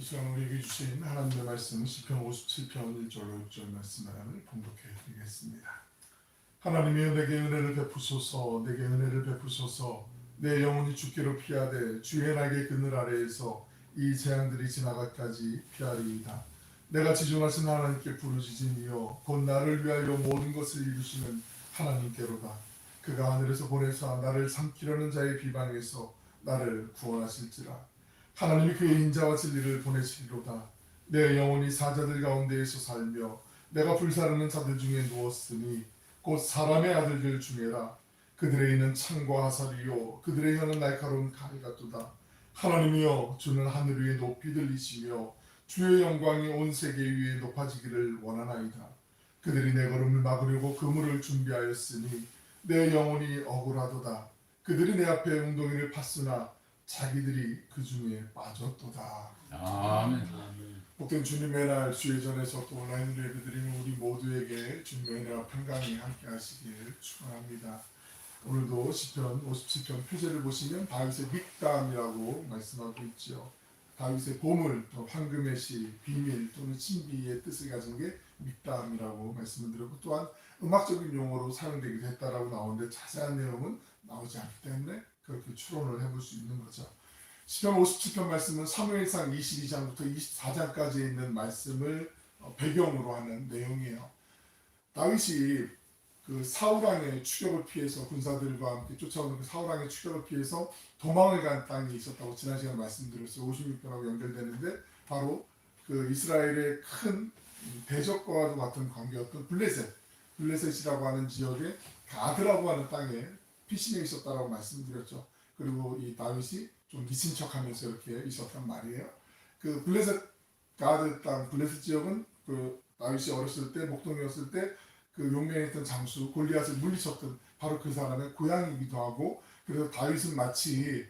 시간 우리에게 주신 하나님의 말씀 시편 57편 1절로 6절 말씀을 봉독해 드리겠습니다. 하나님이여 내게 은혜를 베푸소서. 내게 은혜를 베푸소서. 내 영혼이 죽기로 피하되 주의 날개 그늘 아래에서 이 재앙들이 지나가기까지 피하리이다. 내가 지존하신 하나님께 부르짖으니여 곧 나를 위하여 모든 것을 이루시는 하나님께로다. 그가 하늘에서 보내사 나를 삼키려는 자의 비방에서 나를 구원하실지라. 하나님이 그의 인자와 진리를 보내시리로다. 내 영혼이 사자들 가운데에서 살며 내가 불사르는 자들 중에 누웠으니 곧 사람의 아들들 중에라. 그들의 이는 창과 화살이요 그들의 혀는 날카로운 칼 같도다. 하나님이여 주는 하늘 위에 높이 들리시며 주의 영광이 온 세계 위에 높아지기를 원하나이다. 그들이 내 걸음을 막으려고 그물을 준비하였으니 내 영혼이 억울하도다. 그들이 내 앞에 웅덩이를 팠으나 자기들이 그 중에 빠졌도다. 아멘. 복된 주님의 날 주의 전에서 또 온라인으로 예배드리는 우리 모두에게 주님의 은혜와 평강이 함께 하시길 축원합니다. 오늘도 시편 57편 표제를 보시면 다윗의 믹담이라고 말씀하고 있죠. 다윗의 보물, 또 황금의 시, 비밀 또는 신비의 뜻을 가진 게 믹담이라고 말씀을 드렸고, 또한 음악적인 용어로 사용되기도 했다라고 나오는데 자세한 내용은 나오지 않기 때문에 그렇게 추론을 해볼 수 있는 거죠. 시편 57편 말씀은 사무엘상 22장부터 24장까지 있는 말씀을 배경으로 하는 내용이에요. 다윗이 그 사울왕의 추격을 피해서 군사들과 함께 쫓아오는 그 사울왕의 추격을 피해서 도망을 간 땅이 있었다고 지난 시간에 말씀드렸어요. 56편하고 연결되는데 바로 그 이스라엘의 큰 대적과도 같은 관계였던 블레셋이라고 하는 지역에 가드라고 하는 땅에 피신해 있었다라고 말씀드렸죠. 그리고 이 다윗이 좀 미친 척하면서 이렇게 있었단 말이에요. 그 블레셋 가드 땅, 블레셋 지역은 그 다윗이 어렸을 때 목동이었을 때 그 용맹했던 장수 골리앗을 물리쳤던 바로 그 사람의 고향이기도 하고, 그래서 다윗은 마치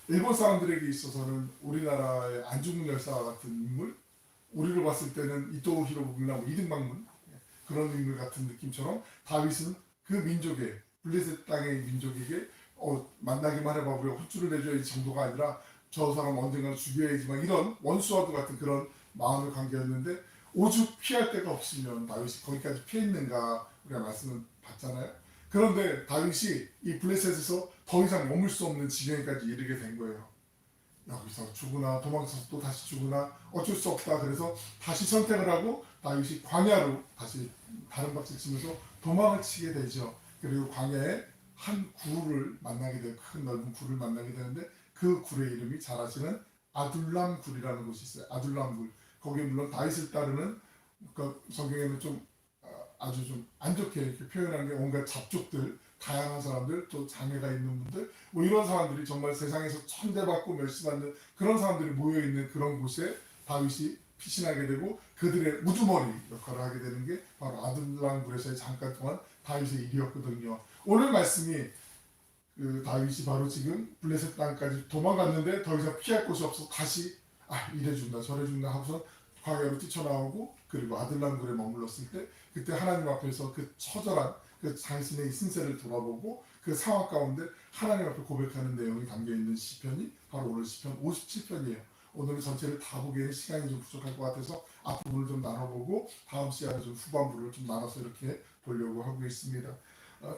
일본 사람들에게 있어서는 우리나라의 안중근 열사 같은 인물, 우리로 봤을 때는 이토 히로부미나 이등박문 그런 인물 같은 느낌처럼 다윗은 그 민족의 블레셋 땅의 민족에게 만나기만 해봐 우리가 혼쭐을 내줘야지 정도가 아니라 저 사람 언젠가 죽여야지만 이런 원수와도 같은 그런 마음의 관계였는데, 오죽 피할 데가 없으면 다윗이 거기까지 피했는가 우리가 말씀을 봤잖아요. 그런데 다윗이 이 블레셋에서 더 이상 머물 수 없는 지경까지 이르게 된 거예요. 여기서 죽으나 도망쳐서 또 다시 죽으나 어쩔 수 없다. 그래서 다시 선택을 하고 다윗이 광야로 다시 다른 박질 치면서 도망을 치게 되죠. 그리고 광야에 한 굴을 만나게 돼요. 큰 넓은 굴을 만나게 되는데 그 굴의 이름이 잘 아시는 아둘람 굴이라는 곳이 있어요. 아둘람 굴. 거기에 물론 다윗을 따르는 그러니까 성경에는 좀 아주 좀 안 좋게 이렇게 표현한 게 온갖 잡족들, 다양한 사람들, 또 장애가 있는 분들, 뭐 이런 사람들이 정말 세상에서 천대받고 멸시받는 그런 사람들이 모여 있는 그런 곳에 다윗이 피신하게 되고 그들의 우두머리 역할을 하게 되는 게 바로 아둘람 굴에서의 잠깐 동안 다윗의 일이었거든요. 오늘 말씀이 그 다윗이 바로 지금 블레셋 땅까지 도망갔는데 더 이상 피할 곳이 없어 다시 이래 죽나 저래 죽나 하고서 광야로 뛰쳐나오고, 그리고 아둘람굴에 머물렀을 때 그때 하나님 앞에서 그 처절한 그 자신의 신세를 돌아보고 그 상황 가운데 하나님 앞에 고백하는 내용이 담겨있는 시편이 바로 오늘 시편 57편이에요. 오늘 전체를 다 보기에는 시간이 좀 부족할 것 같아서 앞부분을 좀 나눠보고 다음 시간에 좀 후반부를 좀 나눠서 이렇게 보려고 하고 있습니다.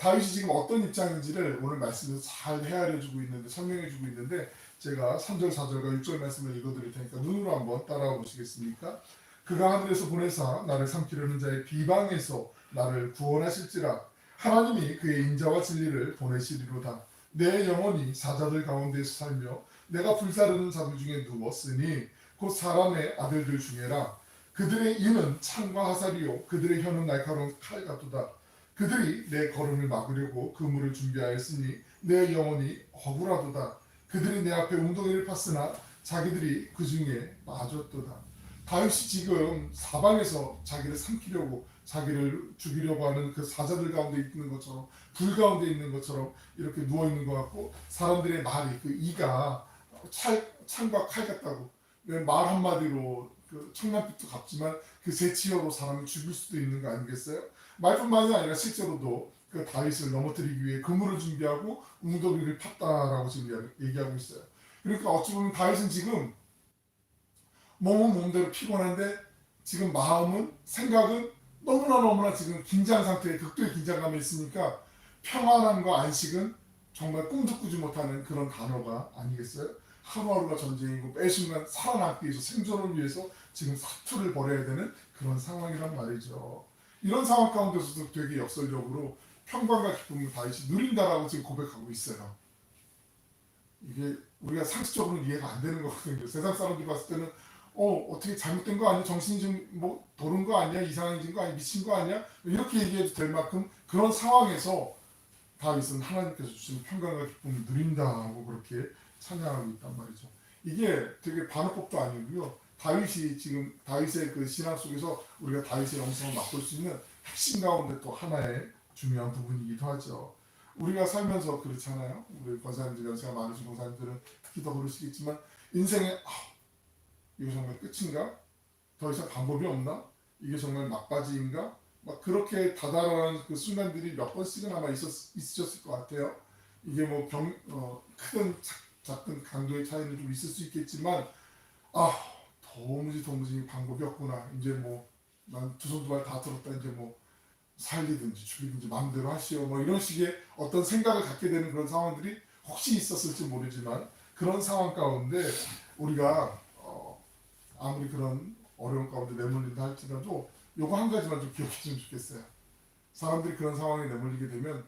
다윗이 지금 어떤 입장인지를 오늘 말씀에서 잘 헤아려주고 있는데, 설명해주고 있는데, 제가 3절, 4절과 6절 말씀을 읽어드릴 테니까 눈으로 한번 따라와 보시겠습니까? 그가 하늘에서 보내사 나를 삼키려는 자의 비방에서 나를 구원하실지라. 하나님이 그의 인자와 진리를 보내시리로다. 내 영혼이 사자들 가운데서 살며 내가 불사르는 자들 중에 누웠으니 곧 사람의 아들들 중에라. 그들의 이는 창과 화살이요 그들의 혀는 날카로운 칼 같도다. 그들이 내 걸음을 막으려고 그물을 준비하였으니 내 영혼이 억울하도다. 그들이 내 앞에 웅덩이를 팠으나 자기들이 그 중에 빠졌도다. 다윗이 지금 사방에서 자기를 삼키려고, 자기를 죽이려고 하는 그 사자들 가운데 있는 것처럼, 불 가운데 있는 것처럼 이렇게 누워 있는 것 같고, 사람들의 말이 그 이가 창과 칼 같다고, 말 한마디로 그 청남빛도 같지만 그 새치어로 사람을 죽일 수도 있는 거 아니겠어요? 말뿐만이 아니라 실제로도 그 다윗을 넘어뜨리기 위해 그물을 준비하고 웅덩이를 팠다라고 지금 얘기하고 있어요. 그러니까 어찌 보면 다윗은 지금 몸은 몸대로 피곤한데 지금 마음은 생각은 너무나 지금 긴장 상태에 극도의 긴장감이 있으니까 평안함과 안식은 정말 꿈도 꾸지 못하는 그런 단어가 아니겠어요? 하루하루가 전쟁이고 매 순간 살아남기 위해서 생존을 위해서 지금 사투를 벌여야 되는 그런 상황이란 말이죠. 이런 상황 가운데서도 되게 역설적으로 평강과 기쁨을 다윗이 누린다라고 지금 고백하고 있어요. 이게 우리가 상식적으로 이해가 안 되는 거거든요. 세상 사람들이 봤을 때는 어떻게 잘못된 거 아니야? 정신이 좀 뭐 도는 거 아니야? 이상해진 거 아니야? 미친 거 아니야? 이렇게 얘기해도 될 만큼 그런 상황에서 다윗은 하나님께서 주시는 평강과 기쁨을 누린다고 그렇게 찬양하고 있단 말이죠. 이게 되게 반어법도 아니고요. 다윗이 지금 다윗의 그 신앙 속에서 우리가 다윗의 영성을 맛볼 수 있는 핵심 가운데 또 하나의 중요한 부분이기도 하죠. 우리가 살면서 그렇잖아요. 우리 권사님들 연세가 많으신 권사님들은 특히 더 그러시겠지만 인생에 이거 정말 끝인가? 더 이상 방법이 없나? 이게 정말 막바지인가? 막 그렇게 다다라는 그 순간들이 몇 번씩은 아마 있으셨을 것 같아요. 이게 뭐 크든 작든 강도의 차이는 좀 있을 수 있겠지만 도무지 방법이 없구나. 이제 뭐 난 두 손 두 발 다 들었다. 이제 뭐 살리든지 죽이든지 마음대로 하시오. 뭐 이런 식의 어떤 생각을 갖게 되는 그런 상황들이 혹시 있었을지 모르지만 그런 상황 가운데 우리가 아무리 그런 어려운 가운데 내몰린다 할지라도 요거 한 가지만 좀 기억했으면 좋겠어요. 사람들이 그런 상황에 내몰리게 되면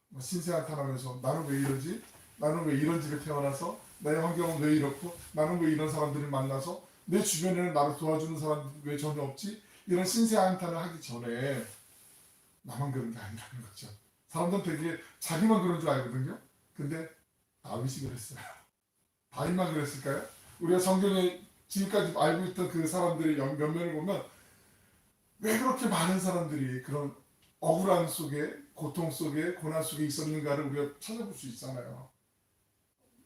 뭐 신세한탄하면서 나는 왜 이러지? 나는 왜 이런 집에 태어나서 나의 환경은 왜 이렇고 나는 왜 이런 사람들을 만나서 내 주변에는 나를 도와주는 사람들이 왜 전혀 없지? 이런 신세한탄을 하기 전에 나만 그런 게 아니라는 거죠. 사람들은 되게 자기만 그런 줄 알거든요. 근데 다윗이 그랬어요. 다윗만 그랬을까요? 우리가 성경에 지금까지 알고 있던 그 사람들의 면면을 보면 왜 그렇게 많은 사람들이 그런 억울함 속에 고통 속에 고난 속에 있었는가를 우리가 찾아볼 수 있잖아요.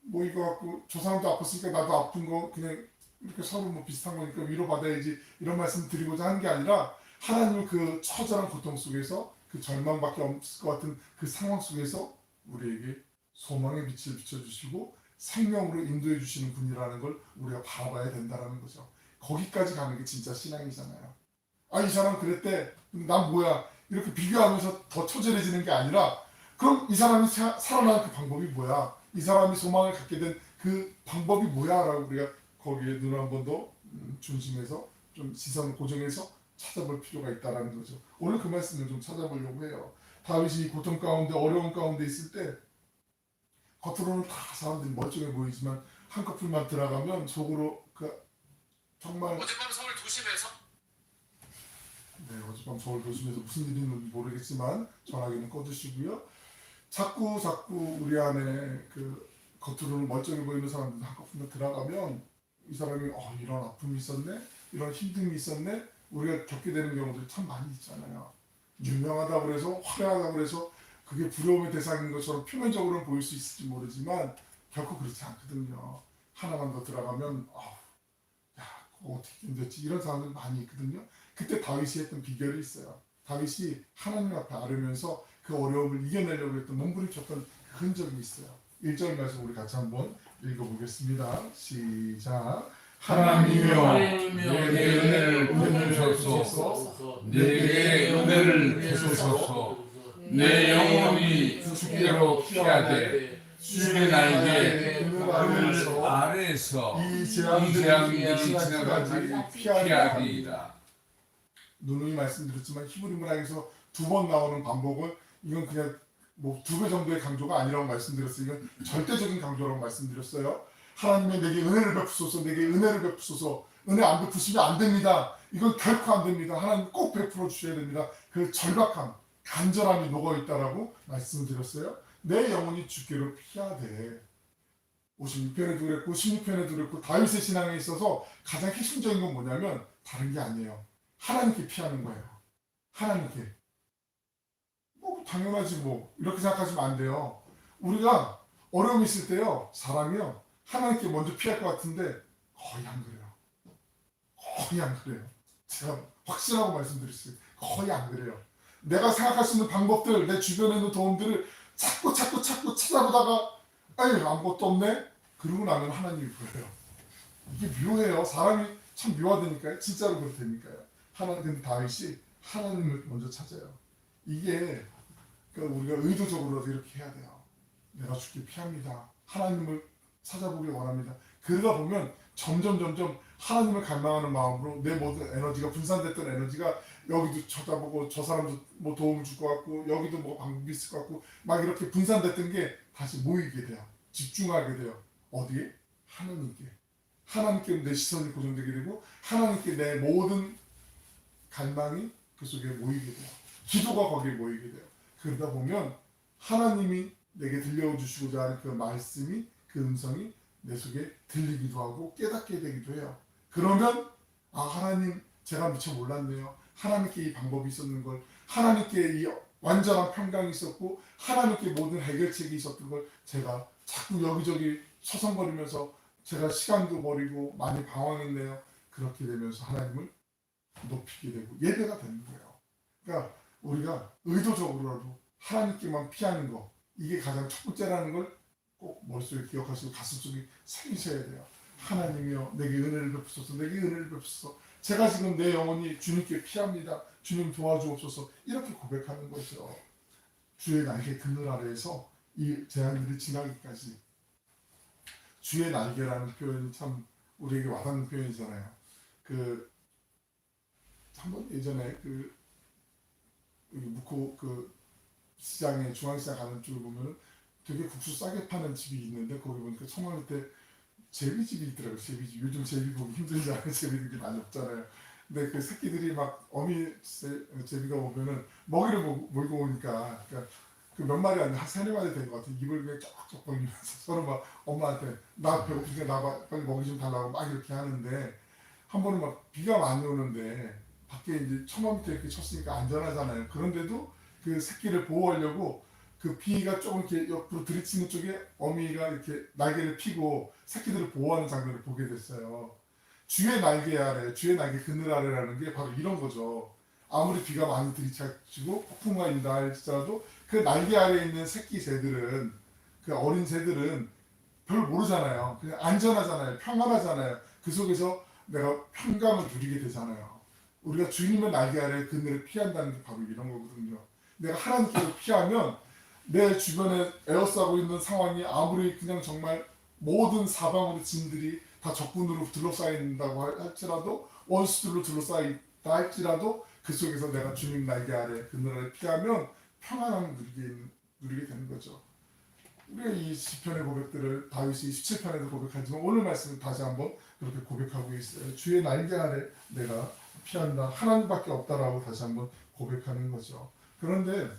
뭐 이거 갖고 저 사람도 아팠으니까 나도 아픈 거 그냥 이렇게 서로 뭐 비슷한 거니까 위로받아야지 이런 말씀 드리고자 하는 게 아니라 하나님은 그 처절한 고통 속에서 그 절망밖에 없을 것 같은 그 상황 속에서 우리에게 소망의 빛을 비춰주시고 생명으로 인도해 주시는 분이라는 걸 우리가 바라봐야 된다는 거죠. 거기까지 가는 게 진짜 신앙이잖아요. 이 사람 그랬대. 난 뭐야? 이렇게 비교하면서 더 처절해지는 게 아니라 그럼 이 사람이 살아나는 그 방법이 뭐야? 이 사람이 소망을 갖게 된 그 방법이 뭐야? 라고 우리가 거기에 눈을 한 번 더 중심해서 좀 시선 고정해서 찾아볼 필요가 있다는 거죠. 오늘 그 말씀을 좀 찾아보려고 해요. 다윗이 고통 가운데 어려운 가운데 있을 때 겉으로는 다 사람들이 멀쩡해 보이지만 한꺼풀만 들어가면 속으로 그 정말 어젯밤 서울 도심에서 어젯밤 서울 도심에서 무슨 일이 있는지 모르겠지만 전화기는 꺼두시고요. 자꾸 우리 안에 그 겉으로는 멀쩡해 보이는 사람들 한꺼풀만 들어가면 이 사람이 이런 아픔이 있었네, 이런 힘듦이 있었네, 우리가 겪게 되는 경우들이 참 많이 있잖아요. 유명하다 그래서 화려하다 그래서 그게 부러움의 대상인 것처럼 표면적으로는 보일 수 있을지 모르지만 결코 그렇지 않거든요. 하나만 더 들어가면 그거 어떻게 견뎠지 이런 사람들 많이 있거든요. 그때 다윗이 했던 비결이 있어요. 다윗이 하나님 앞에 아뢰면서 그 어려움을 이겨내려고 했던 몸부림쳤던 그 흔적이 있어요. 1절 말씀 우리 같이 한번 읽어보겠습니다. 시작. 하나님이여 내게 은혜를 베푸소서 내게 은혜를 베푸소서 내 영혼이 주께로 피하되 주의 나에게 하늘 아래에서 이 이 재앙들이 재앙들이 지나가지 지나가지 피하리이다. 피하리이다. 누누이 말씀드렸지만 히브리 문학에서 2번 나오는 반복은 이건 그냥 뭐 2배 정도의 강조가 아니라고 말씀드렸어요. 이건 절대적인 강조라고 말씀드렸어요. 하나님의 내게 은혜를 베푸소서, 내게 은혜를 베푸소서. 은혜 안 베푸시면 안 됩니다. 이건 결코 안 됩니다. 하나님 꼭 베풀어 주셔야 됩니다. 그 절박함, 간절함이 녹아있다라고 말씀드렸어요. 내 영혼이 주께로 피하되 56편에도 그랬고 16편에도 그랬고 다윗의 신앙에 있어서 가장 핵심적인 건 뭐냐면 다른 게 아니에요. 하나님께 피하는 거예요. 하나님께. 뭐 당연하지 뭐 이렇게 생각하시면 안 돼요. 우리가 어려움이 있을 때요. 사람이요. 하나님께 먼저 피할 것 같은데 거의 안 그래요. 거의 안 그래요. 제가 확신하고 말씀드렸어요. 거의 안 그래요. 내가 생각할 수 있는 방법들, 내 주변에 있는 도움들을 자꾸 찾아보다가 아무것도 없네? 그러고 나면 하나님이 보여요. 이게 묘해요. 사람이 참 묘하다니까요. 진짜로 그렇다니까요. 근데 다윗이 하나님을 먼저 찾아요. 이게 그러니까 우리가 의도적으로도 이렇게 해야 돼요. 내가 죽기 피합니다. 하나님을 찾아보길 원합니다. 그러다 보면 점점 하나님을 갈망하는 마음으로 내 모든 에너지가 분산됐던 에너지가 여기도 쳐다보고 저 사람도 뭐 도움을 줄 것 같고 여기도 뭐 방법이 있을 것 같고 막 이렇게 분산됐던 게 다시 모이게 돼요. 집중하게 돼요. 어디에? 하나님께 내 시선이 고정되게 되고 하나님께 내 모든 갈망이 그 속에 모이게 돼요. 기도가 거기에 모이게 돼요. 그러다 보면 하나님이 내게 들려주시고자 하는 그 말씀이 그 음성이 내 속에 들리기도 하고 깨닫게 되기도 해요. 그러면 하나님 제가 미처 몰랐네요. 하나님께 이 방법이 있었는 걸, 하나님께 이 완전한 평강이 있었고 하나님께 모든 해결책이 있었던 걸 제가 자꾸 여기저기 서성거리면서 제가 시간도 버리고 많이 방황했네요. 그렇게 되면서 하나님을 높이게 되고 예배가 되는 거예요. 그러니까 우리가 의도적으로라도 하나님께만 피하는 거, 이게 가장 첫 번째라는 걸 꼭 머릿속에 기억하시고 가슴속에 새기셔야 돼요. 하나님이여 내게 은혜를 베푸소서, 내게 은혜를 베푸소서. 제가 지금 내 영혼이 주님께 피합니다. 주님 도와주옵소서. 이렇게 고백하는 거죠. 주의 날개 그늘 아래에서 이 재앙들이 지나기까지. 주의 날개라는 표현이 참 우리에게 와닿는 표현이잖아요. 한번 예전에 묵호 시장에 중앙시장 가는 쪽을 보면은 되게 국수 싸게 파는 집이 있는데 거기 보니까 청와 밑에 제비집이 있더라고요. 제비집. 요즘 제비 보기 힘들지 않아요. 제비들이 많이 없잖아요. 근데 그 새끼들이 막 어미 제비가 오면은 먹이를 몰고 오니까 그러니까 그 몇 마리 아니라 한 세네 마리 된 것 같아요. 입을 그냥 쩍쩍 벌리면서 서로 막 엄마한테 나 배고프니까 나 빨리 먹이 좀 달라고 막 이렇게 하는데 한 번은 막 비가 많이 오는데 밖에 이제 천막 밑에 이렇게 쳤으니까 안전하잖아요. 그런데도 그 새끼를 보호하려고 그 비가 조금 이렇게 옆으로 들이치는 쪽에 어미가 이렇게 날개를 펴고 새끼들을 보호하는 장면을 보게 됐어요. 주의 날개 아래, 주의 날개 그늘 아래라는 게 바로 이런 거죠. 아무리 비가 많이 들이치고 폭풍우가 있다 할지라도 그 날개 아래에 있는 새끼 새들은, 그 어린 새들은 별 모르잖아요. 그냥 안전하잖아요. 평안하잖아요. 그 속에서 내가 평강을 누리게 되잖아요. 우리가 주님의 날개 아래 그늘을 피한다는 게 바로 이런 거거든요. 내가 하나님께로 피하면 내 주변에 에워싸고 있는 상황이 아무리 그냥 정말 모든 사방으로 진들이 다 적군으로 둘러싸인다고 할지라도 원수들로 둘러싸인다 할지라도 그 속에서 내가 주님 날개 아래 그늘 아래 피하면 평안함을 누리게 되는 거죠. 우리가 이 시편의 고백들을 다윗이 17편에도 고백하지만 오늘 말씀은 다시 한번 그렇게 고백하고 있어요. 주의 날개 아래 내가 피한다. 하나님밖에 없다라고 다시 한번 고백하는 거죠. 그런데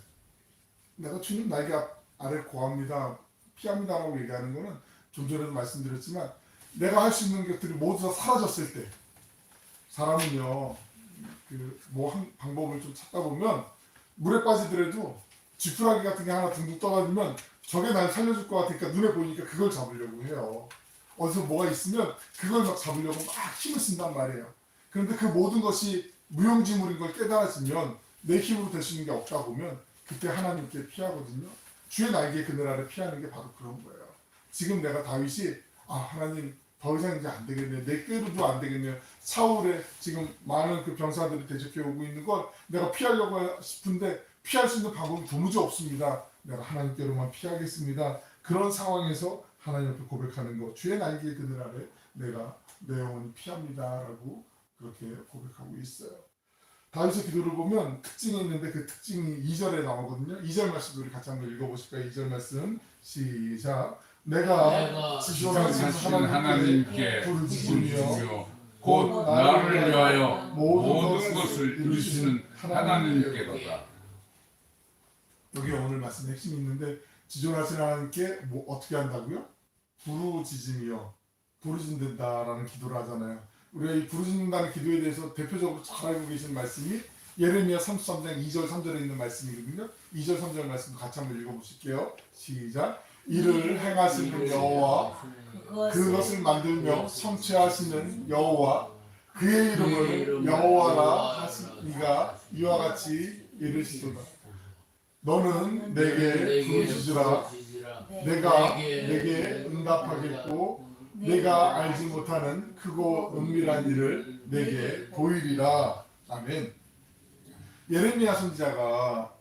내가 주님 날개 아래 구합니다, 피합니다라고 얘기하는 거는 좀 전에도 말씀드렸지만 내가 할 수 있는 것들이 모두 다 사라졌을 때 사람은요 한 방법을 좀 찾다 보면 물에 빠지더라도 지푸라기 같은 게 하나 둥둥 떠다니면 저게 날 살려줄 것 같으니까 눈에 보이니까 그걸 잡으려고 해요. 어디서 뭐가 있으면 그걸 막 잡으려고 막 힘을 쓴단 말이에요. 그런데 그 모든 것이 무용지물인 걸 깨달아지면 내 힘으로 될 수 있는 게 없다 보면 그때 하나님께 피하거든요. 주의 날개 그늘 아래 피하는 게 바로 그런 거예요. 지금 내가 다윗이 하나님 더 이상 이제 안 되겠네요. 내 꾀로도 안 되겠네요. 사울의 지금 많은 그 병사들이 대적해 오고 있는 걸 내가 피하려고 싶은데 피할 수 있는 방법이 도무지 없습니다. 내가 하나님께로만 피하겠습니다. 그런 상황에서 하나님 앞에 고백하는 거. 주의 날개 그늘 아래 내가 내 영혼이 피합니다라고 그렇게 고백하고 있어요. 다윗의 기도를 보면 특징이 있는데 그 특징이 2절에 나오거든요. 2절 말씀 우리 같이 한번 읽어보실까요? 2절 말씀 시작. 내가 지존하신 하나님께 부르짖으며 곧 나를 위하여 모든 것을 이루시는 하나님께로다. 여기 오늘 말씀 핵심이 있는데 지존하신 하나님께 어떻게 한다고요? 부르짖으며 부르짖는다라는 기도를 하잖아요. 우리가 이 부르짖는다는 기도에 대해서 대표적으로 잘 알고 계신 말씀이 예레미야 33장 2절 3절에 있는 말씀이거든요. 2절 3절 말씀 같이 한번 읽어보실게요. 시작. 이를 행하시는 여호와 그것을 만들며 성취하시는 여호와 그의 이름을 여호와라 하시니가 이와 같이 이르시도다. 너는 내게 부르짖으라 내가 내게 응답하겠고 내가 알지 못하는 크고 은밀한 일을 내게 보이리라. 아멘. 예레미야 선지자가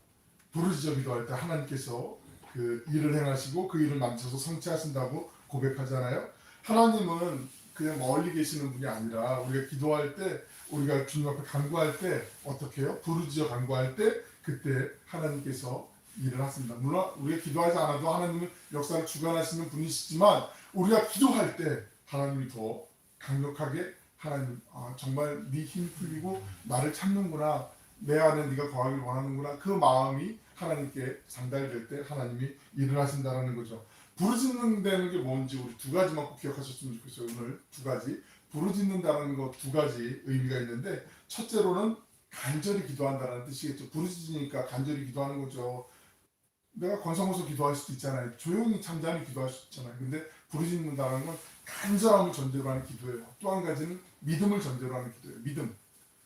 부르짖어 기도할 때 하나님께서 그 일을 행하시고 그 일을 만드셔서 성취하신다고 고백하잖아요. 하나님은 그냥 멀리 계시는 분이 아니라 우리가 기도할 때, 우리가 주님 앞에 간구할 때 어떻게 해요? 부르짖어 간구할 때 그때 하나님께서 일을 하십니다. 물론 우리가 기도하지 않아도 하나님은 역사를 주관하시는 분이시지만 우리가 기도할 때 하나님이 더 강력하게 하나님, 정말 네 힘이 풀리고 나를 찾는구나, 내 안에 네가 거하길 원하는구나, 그 마음이 하나님께 전달될 때 하나님이 일을 하신다는 거죠. 부르짖는다는 게 뭔지 우리 두 가지만 꼭 기억하셨으면 좋겠어요. 오늘 두 가지. 부르짖는다는 거 두 가지 의미가 있는데, 첫째로는 간절히 기도한다는 뜻이겠죠. 부르짖으니까 간절히 기도하는 거죠. 내가 건성으로서 기도할 수도 있잖아요. 조용히 잠잠히 기도할 수 있잖아요. 근데 부르짖는다는 건 간절함을 전제로 하는 기도예요. 또 한 가지는 믿음을 전제로 하는 기도예요. 믿음.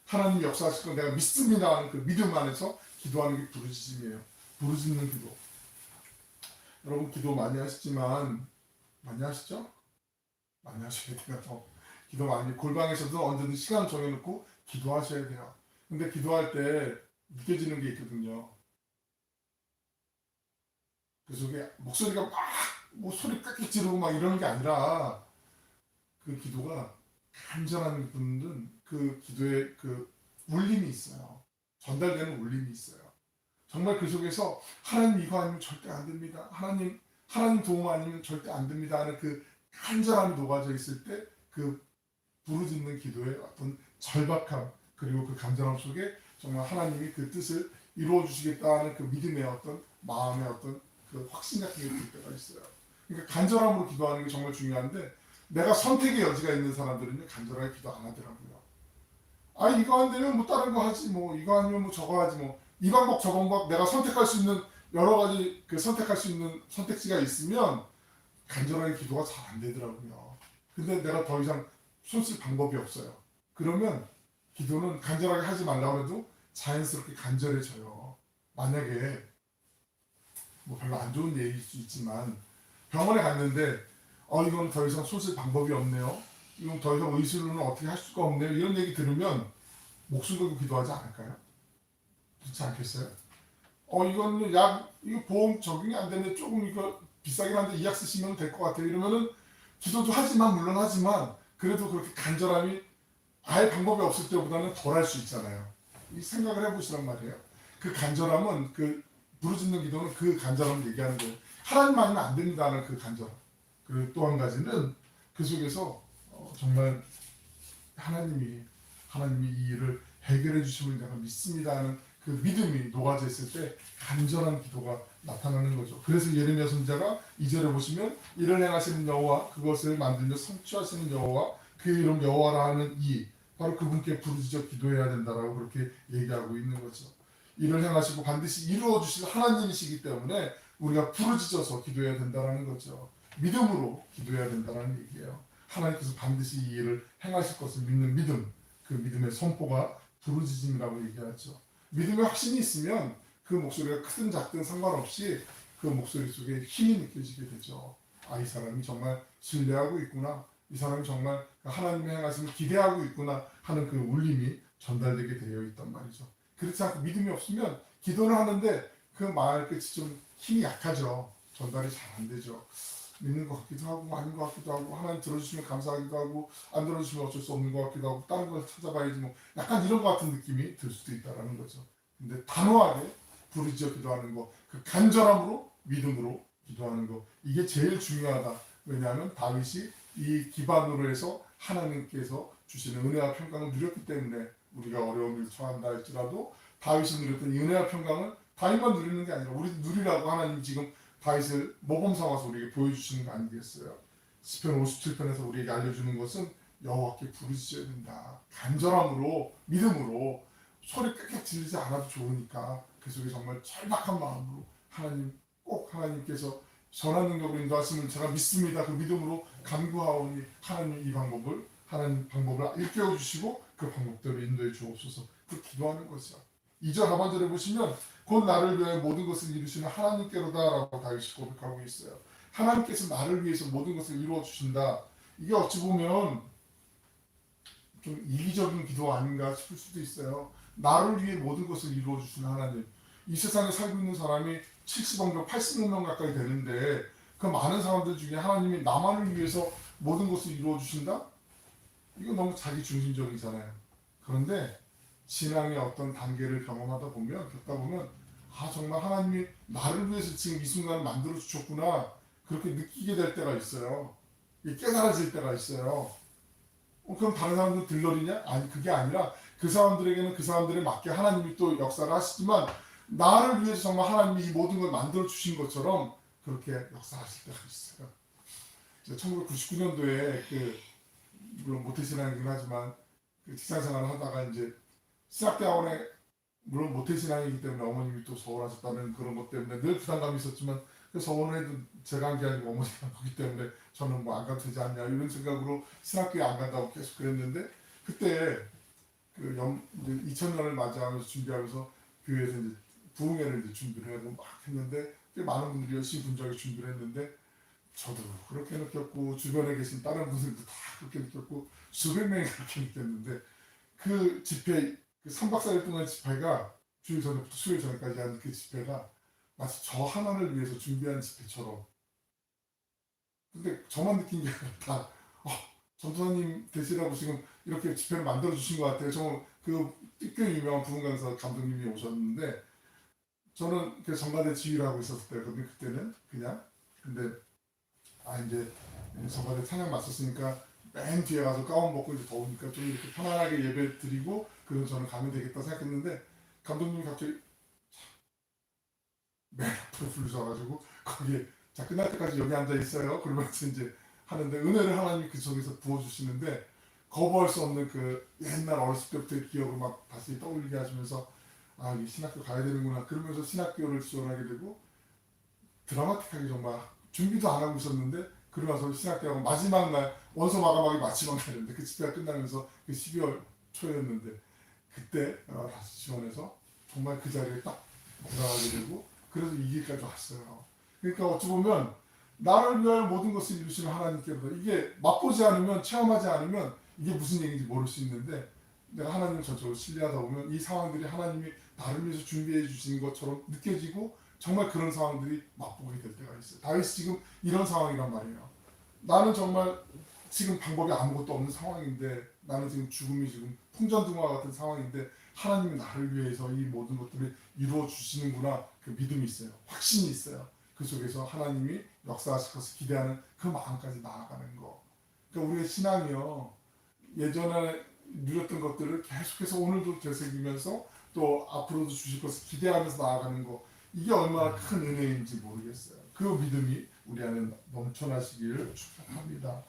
하나님 역사하실 건 내가 믿습니다 하는 그 믿음 안에서 기도하는 게 부르짖음이에요. 부르짖는 기도. 여러분 기도 많이 하시지만, 많이 하시죠? 많이 하셔야 돼요. 기도 많이, 골방에서도 언제든 시간 정해놓고 기도하셔야 돼요. 근데 기도할 때 느껴지는 게 있거든요. 그 속에 목소리가 막 뭐 소리 깎기 지르고 막 이러는 게 아니라, 그 기도가 간절한 분은 그 기도에 그 울림이 있어요. 전달되는 울림이 있어요. 정말 그 속에서 하나님 이거 아니면 절대 안 됩니다. 하나님 도움 아니면 절대 안 됩니다 하는 그 간절함이 녹아져 있을 때 그 부르짖는 기도의 어떤 절박함, 그리고 그 간절함 속에 정말 하나님이 그 뜻을 이루어 주시겠다는 그 믿음의 어떤 마음의 어떤 그 확신 같은 게 들 때가 있어요. 그러니까 간절함으로 기도하는 게 정말 중요한데, 내가 선택의 여지가 있는 사람들은 간절하게 기도 안 하더라고요. 이거 안 되면 뭐 다른 거 하지, 뭐 이거 아니면 뭐 저거 하지, 뭐 이 방법 저 방법 내가 선택할 수 있는 여러 가지 그 선택할 수 있는 선택지가 있으면 간절하게 기도가 잘 안 되더라고요. 근데 내가 더 이상 손 쓸 방법이 없어요. 그러면 기도는 간절하게 하지 말라고 해도 자연스럽게 간절해져요. 만약에 뭐 별로 안 좋은 예일 수 있지만, 병원에 갔는데 이건 더 이상 손 쓸 방법이 없네요. 이건 더 이상 의술로는 어떻게 할 수가 없네요. 이런 얘기 들으면 목숨 걸고 기도하지 않을까요? 그렇지 않겠어요? 이거는 이거 보험 적용이 안 되는데 조금 이거 비싸긴 한데 이 약 쓰시면 될 것 같아요. 이러면은 기도도 하지만, 물론 하지만, 그래도 그렇게 간절함이 아예 방법이 없을 때보다는 덜 할 수 있잖아요. 이 생각을 해보시란 말이에요. 그 간절함은, 그 부르짖는 기도는 그 간절함을 얘기하는 거예요. 하나님 아니면 안 됩니다는 그 간절함. 그리고 또 한 가지는 그 속에서 정말 하나님이 이 일을 해결해 주심을 내가 믿습니다 하는 그 믿음이 녹아져 있을 때 간절한 기도가 나타나는 거죠. 그래서 예레미야 선지자가 2절에 보시면, 이를 행하시는 여호와, 그것을 만들며 성취하시는 여호와, 그 이름 여호와라 하는 이, 바로 그분께 부르짖어 기도해야 된다라고 그렇게 얘기하고 있는 거죠. 일을 행하시고 반드시 이루어 주실 하나님이시기 때문에 우리가 부르짖어서 기도해야 된다는 거죠. 믿음으로 기도해야 된다는 얘기예요. 하나님께서 반드시 이 일을 행하실 것을 믿는 믿음, 그 믿음의 선포가 부르짖음이라고 얘기하죠. 믿음의 확신이 있으면 그 목소리가 크든 작든 상관없이 그 목소리 속에 힘이 느껴지게 되죠. 이 사람이 정말 신뢰하고 있구나, 이 사람이 정말 하나님의 행하심을 기대하고 있구나 하는 그 울림이 전달되게 되어 있단 말이죠. 그렇지 않고 믿음이 없으면 기도를 하는데 그 말 끝이 좀 힘이 약하죠. 전달이 잘 안 되죠. 믿는 것 같기도 하고 아닌 것 같기도 하고, 하나님 들어주시면 감사하기도 하고 안 들어주시면 어쩔 수 없는 것 같기도 하고, 다른 걸 찾아봐야지 뭐, 약간 이런 것 같은 느낌이 들 수도 있다는 거죠. 근데 단호하게 부르짖어 기도하는 거, 그 간절함으로 믿음으로 기도하는 거, 이게 제일 중요하다. 왜냐하면 다윗이 이 기반으로 해서 하나님께서 주시는 은혜와 평강을 누렸기 때문에 우리가 어려움을 처한다 할지라도 다윗이 누렸던 이 은혜와 평강을 다윗만 누리는 게 아니라 우리도 누리라고 하나님 지금 다윗을 모범 삼아서 우리에게 보여주시는 거 아니겠어요? 시편 57편에서 우리에게 알려주는 것은 여호와께 부르짖어야 된다. 간절함으로, 믿음으로, 소리 꽥꽥 지르지 않아도 좋으니까 그 속에 정말 절박한 마음으로 꼭 하나님께서 전한 능력으로 인도하시면 제가 믿습니다. 그 믿음으로 간구하오니 하나님 하나님 방법을 일깨워 주시고 그 방법대로 인도해 주옵소서. 그 기도하는 거죠. 2절 하반절에 보시면, 곧 나를 위해 모든 것을 이루시는 하나님께로다 라고 다윗이 고백하고 있어요. 하나님께서 나를 위해서 모든 것을 이루어 주신다. 이게 어찌 보면 좀 이기적인 기도 아닌가 싶을 수도 있어요. 나를 위해 모든 것을 이루어 주시는 하나님. 이 세상에 살고 있는 사람이 70억 명, 80억 명 가까이 되는데 그 많은 사람들 중에 하나님이 나만을 위해서 모든 것을 이루어 주신다? 이거 너무 자기 중심적이잖아요. 그런데 신앙의 어떤 단계를 경험하다 보면 겪다 보면 아 정말 하나님이 나를 위해서 지금 이 순간을 만들어 주셨구나 그렇게 느끼게 될 때가 있어요. 깨달아질 때가 있어요. 그럼 다른 사람들 들러리냐? 아니 그게 아니라 그 사람들에게는 그 사람들에 맞게 하나님이 또 역사를 하시지만 나를 위해서 정말 하나님이 이 모든 걸 만들어 주신 것처럼 그렇게 역사하실 때가 있어요. 1999년도에 그 물론 모태신앙이긴 하지만 그 직장생활을 하다가 이제 신학대학원에 물론 모태신앙이기 때문에 어머님이 또 서운하셨다는 그런 것 때문에 늘 부담감이 있었지만 그 서운해도 제가 한 게 아니고 어머니가 한 거기 때문에 저는 뭐 안 가도 되지 않냐 이런 생각으로 신학교에 안 간다고 계속 그랬는데 그때 그 2000년을 맞이하면서 준비하면서 교회에서 이제 부흥회를 이제 준비를 하고 막 했는데 많은 분들이 열심히 분주하게 준비를 했는데 저도 그렇게 느꼈고 주변에 계신 다른 분들도 다 그렇게 느꼈고 수백 명이 그렇게 느꼈는데 그 집회 그 3박 4일 동안 집회가 주일 전부터 수요일 전까지 하는 그 집회가 마치 저 하나를 위해서 준비한 집회처럼 근데 저만 느낀 게 아니라 다 전도사님 되시라고 지금 이렇게 집회를 만들어 주신 것 같아요. 저그 꽤 유명한 부흥 강사 감독님이 오셨는데 저는 그 정가대 지휘를 하고 있었을 때거든요. 그때는 그냥 근데 이제 정가대 찬양 맞췄으니까 맨 뒤에 가서 가운 벗고 이제 더우니까 좀 이렇게 편안하게 예배 드리고 그럼 저는 가면 되겠다 생각했는데 감독님이 갑자기 맨 앞으로 부르셔가지고 거기에 자 끝날 때까지 여기 앉아 있어요. 그러면서 이제 하는데 은혜를 하나님이 그 속에서 부어주시는데 거부할 수 없는 그 옛날 어렸을 때부터의 기억을 막 다시 떠올리게 하시면서 이 신학교 가야 되는구나 그러면서 신학교를 지원하게 되고 드라마틱하게 정말 준비도 안 하고 있었는데 그러고 나서 신학교하고 마지막 날 원서 마감하기 마지막 날인데 그 집회가 끝나면서 그 12월 초였는데 그때 다시 지원해서 정말 그 자리에 딱 들어가게 되고 그래서 이 길까지 왔어요. 그러니까 어찌 보면 나를 위하여 모든 것을 이루시는 하나님께로다. 이게 맛보지 않으면 체험하지 않으면 이게 무슨 얘기인지 모를 수 있는데 내가 하나님을 전적으로 신뢰하다 보면 이 상황들이 하나님이 나를 위해서 준비해 주신 것처럼 느껴지고 정말 그런 상황들이 맛보게 될 때가 있어요. 다윗이 지금 이런 상황이란 말이에요. 나는 정말 지금 방법이 아무것도 없는 상황인데 나는 지금 죽음이 지금 풍전등화 같은 상황인데 하나님이 나를 위해서 이 모든 것들을 이루어 주시는구나 그 믿음이 있어요. 확신이 있어요. 그 속에서 하나님이 역사하실 것을 기대하는 그 마음까지 나아가는 거. 그러니까 우리의 신앙이요. 예전에 누렸던 것들을 계속해서 오늘도 되새기면서 또 앞으로도 주실 것을 기대하면서 나아가는 거. 이게 얼마나 큰 은혜인지 모르겠어요. 그 믿음이 우리 안에 넘쳐나시기를 축복합니다.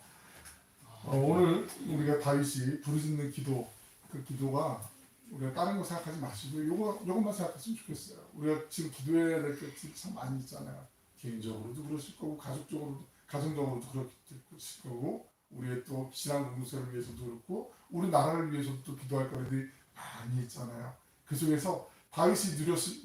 오늘 우리가 다윗이 부르짖는 기도, 그 기도가 우리가 다른 거 생각하지 마시고 요것만 생각했으면 좋겠어요. 우리가 지금 기도해야 될 게 참 많이 있잖아요. 개인적으로도 그러실 거고 가족적으로도 가정적으로도 그러실 거고 우리의 또 신앙 공동체를 위해서도 그렇고 우리 나라를 위해서도 또 기도할 거리들이 많이 있잖아요. 그 속에서 다윗이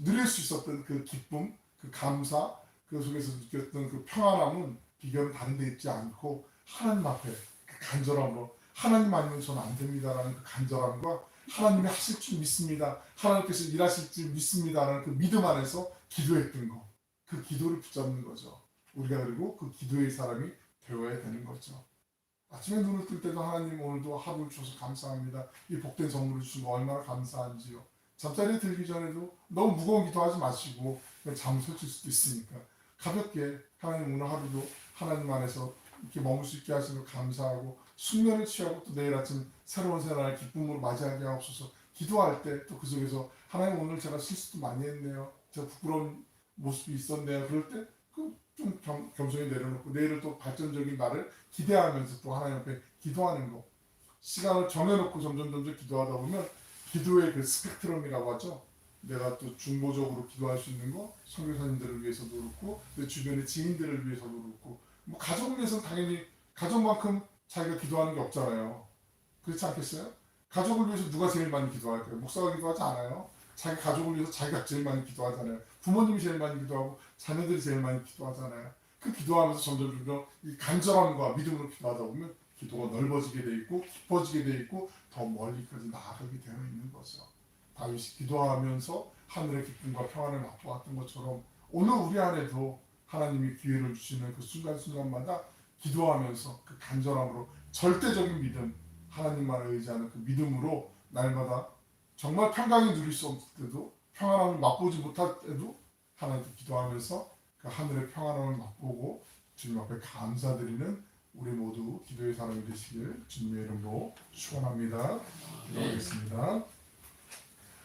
누릴 수 있었던 그 기쁨, 그 감사, 그 속에서 느꼈던 그 평안함은 비결은 다른 데 있지 않고 하나님 앞에 그 간절함으로 하나님 아니면 저는 안 됩니다라는 그 간절함과 하나님이 하실 줄 믿습니다. 하나님께서 일하실 줄 믿습니다라는 그 믿음 안에서 기도했던 거. 그 기도를 붙잡는 거죠. 우리가 그리고 그 기도의 사람이 되어야 되는 거죠. 아침에 눈을 뜰 때도 하나님 오늘도 하루를 주셔서 감사합니다. 이 복된 선물을 주신 거 얼마나 감사한지요. 잠자리에 들기 전에도 너무 무거운 기도하지 마시고 잠을 설칠 수도 있으니까 가볍게 하나님 오늘 하루도 하나님 안에서 이렇게 머물 수 있게 하시는 거 감사하고 숙면을 취하고 또 내일 아침 새로운 새날을 기쁨으로 맞이하게 하옵소서. 기도할 때 또 그 속에서 하나님 오늘 제가 실수도 많이 했네요. 제가 부끄러운 모습이 있었네요. 그럴 때 좀 겸손히 내려놓고 내일을 또 발전적인 날을 기대하면서 또 하나님 앞에 기도하는 거. 시간을 정해놓고 점점 기도하다 보면 기도의 그 스펙트럼이라고 하죠. 내가 또 중보적으로 기도할 수 있는 거, 선교사님들을 위해서도 그렇고 내 주변의 지인들을 위해서도 그렇고 뭐 가족을 위해서는 당연히 가족만큼 자기가 기도하는 게 없잖아요. 그렇지 않겠어요? 가족을 위해서 누가 제일 많이 기도할까요? 목사가 기도하지 않아요? 자기 가족을 위해서 자기가 제일 많이 기도하잖아요. 부모님이 제일 많이 기도하고 자녀들이 제일 많이 기도하잖아요. 그 기도하면서 점점 이 간절함과 믿음으로 기도하다 보면 기도가 넓어지게 돼 있고 깊어지게 돼 있고 더 멀리까지 나아가게 되어 있는 거죠. 다윗이 기도하면서 하늘의 기쁨과 평안을 맛보았던 것처럼 오늘 우리 안에도 하나님이 기회를 주시는 그 순간순간마다 기도하면서 그 간절함으로 절대적인 믿음, 하나님만을 의지하는 그 믿음으로 날마다 정말 평강이 누릴 수 없을 때도 평안함을 맛보지 못할 때도 하나님께 기도하면서 그 하늘의 평안함을 맛보고 주님 앞에 감사드리는 우리 모두 기도의 사람이 되시길 주님의 이름으로 축원합니다. 기도하겠습니다.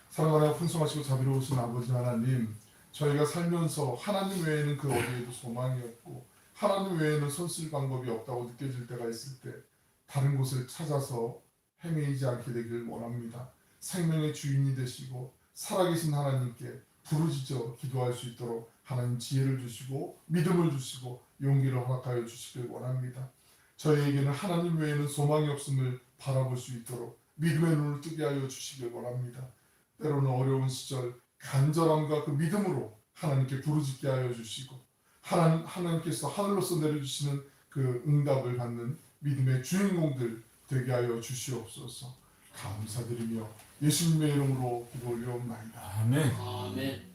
사랑하고 풍성하시고 자비로우신 아버지 하나님, 저희가 살면서 하나님 외에는 그 어디에도 소망이 없고 하나님 외에는 손쓸 방법이 없다고 느껴질 때가 있을 때 다른 곳을 찾아서 헤매이지 않게 되길 원합니다. 생명의 주인이 되시고 살아계신 하나님께 부르짖어 기도할 수 있도록 하나님 지혜를 주시고 믿음을 주시고 용기를 허락하여 주시길 원합니다. 저희에게는 하나님 외에는 소망이 없음을 바라볼 수 있도록 믿음의 눈을 뜨게 하여 주시길 원합니다. 때로는 어려운 시절 간절함과 그 믿음으로 하나님께 부르짖게 하여 주시고 하나님께서 하늘로서 내려주시는 그 응답을 받는 믿음의 주인공들 되게 하여 주시옵소서. 감사드리며 예수님의 이름으로 기도 올려옵나이다. 아멘. 아멘.